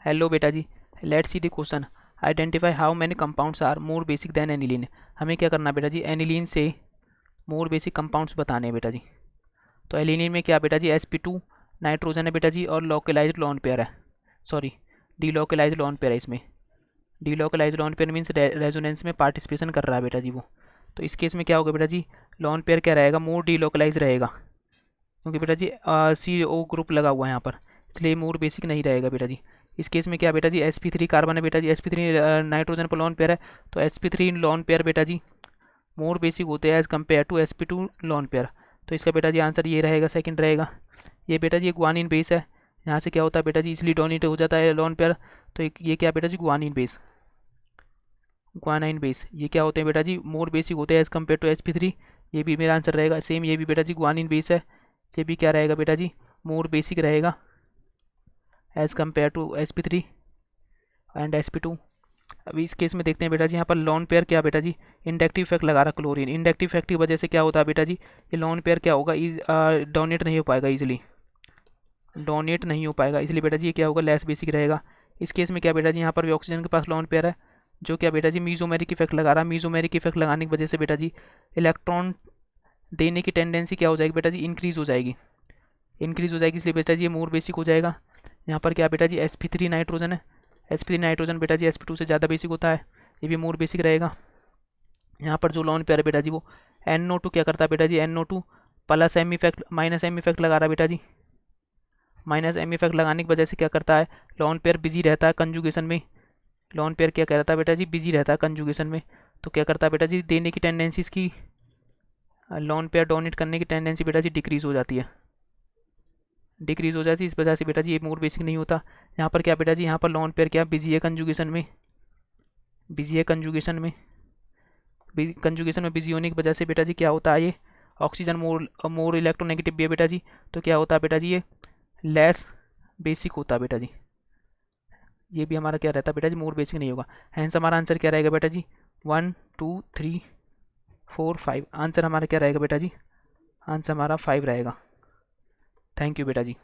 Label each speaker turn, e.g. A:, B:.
A: Hello बेटा जी, let's see the question. Identify how many compounds are more basic than aniline. हमें क्या करना है बेटा जी, एनिलीन से मोर बेसिक कंपाउंड्स बताने हैं बेटा जी। तो एलिनीन में क्या बेटा जी, sp2 नाइट्रोजन है बेटा जी, और लोकलाइज्ड लोन पेयर है, सॉरी डीलोकलाइज्ड लोन पेयर है इसमें। Delocalised lone pair means resonance में पार्टिसिपेशन कर रहा है बेटा जी वो। तो इस केस में क्या होगा बेटा जी, लोन पेयर क्या रहेगा, मोर डीलोकलाइज रहेगा, क्योंकि बेटा जी सी ओ ग्रुप लगा हुआ है यहाँ पर, इसलिए मोर बेसिक नहीं रहेगा बेटा जी। इस केस में क्या बेटा जी, sp3 कार्बन है बेटा जी, sp3 नाइट्रोजन पर लोन पेयर है, तो sp3 लोन पेयर बेटा जी मोर बेसिक होते हैं as compare to sp2 lone pair. तो इसका बेटा जी आंसर ये रहेगा, सेकंड रहेगा। ये बेटा जी गुआनिन बेस है, यहाँ से क्या होता है बेटा जी, इसलिए डोनेट हो जाता है लोन पेयर। तो ये क्या बेटा जी, गुआनिन बेस, गुआनाइन बेस, ये क्या होते हैं बेटा जी, मोर बेसिक होते हैं एज कम्पेयर टू sp3। ये भी मेरा आंसर रहेगा। सेम ये भी बेटा जी गुआनिन बेस है, ये भी क्या रहेगा बेटा जी, मोर बेसिक रहेगा as compare to sp3 and sp2। अभी इस केस में देखते हैं बेटा जी, यहाँ पर लोन पेयर क्या बेटा जी, इंडक्टिव इफेक्ट लगा रहा क्लोरीन। इंडक्टिव इफेक्ट की वजह से क्या होता है बेटा जी, ये लोन पेयर क्या होगा, डोनेट नहीं हो पाएगा इजीली, डोनेट नहीं हो पाएगा, इसलिए बेटा जी ये क्या होगा, लेस बेसिक रहेगा। इस केस में क्या बेटा जी, यहाँ पर भी ऑक्सीजन के पास लोन पेयर है, जो क्या बेटा जी मीजोमेरिक इफेक्ट लगा रहा है। मीजोमेरिक इफेक्ट लगाने की वजह से बेटा जी इलेक्ट्रॉन देने की टेंडेंसी क्या हो जाएगी बेटा जी, इंक्रीज हो जाएगी, इंक्रीज हो जाएगी, इसलिए बेटा जी ये मोर बेसिक हो जाएगा। यहाँ पर क्या बेटा जी, sp3 नाइट्रोजन है, sp3 नाइट्रोजन बेटा जी sp2 से ज़्यादा बेसिक होता है, ये भी मोर बेसिक रहेगा। यहाँ पर जो लोन पेयर है बेटा जी वो NO2 क्या करता है बेटा जी, NO2 plus M effect minus M effect लगा रहा है बेटा जी। माइनस एम इफेक्ट लगाने की वजह से क्या करता है, लोन पेयर बिजी रहता है कंजुगेशन में। लोन पेयर क्या कहता है बेटा जी, बिजी रहता है कंजुगेशन में। तो क्या करता है बेटा जी, देने की टेंडेंसी इसकी, लोन पेयर डोनेट करने की टेंडेंसी बेटा जी डिक्रीज हो जाती है, डिक्रीज हो जाती है। इस वजह से बेटा जी ये मोर बेसिक नहीं होता। यहाँ पर क्या बेटा जी, यहाँ पर लोन पेयर क्या बिजी है कंजुगेशन में, बिजी है कंजुगेशन में, कंजुगेशन में बिजी होने की वजह से बेटा जी क्या होता है, ये ऑक्सीजन मोर मोर इलेक्ट्रोनेगेटिव भी है बेटा जी। तो क्या होता है बेटा जी, ये लेस बेसिक होता है बेटा जी। ये भी हमारा क्या रहता है बेटा जी, मोर बेसिक नहीं होगा। हैंस हमारा आंसर क्या रहेगा बेटा जी, 1 2 3 4 5। आंसर हमारा क्या रहेगा बेटा जी, आंसर हमारा 5 रहेगा। थैंक यू बेटा जी।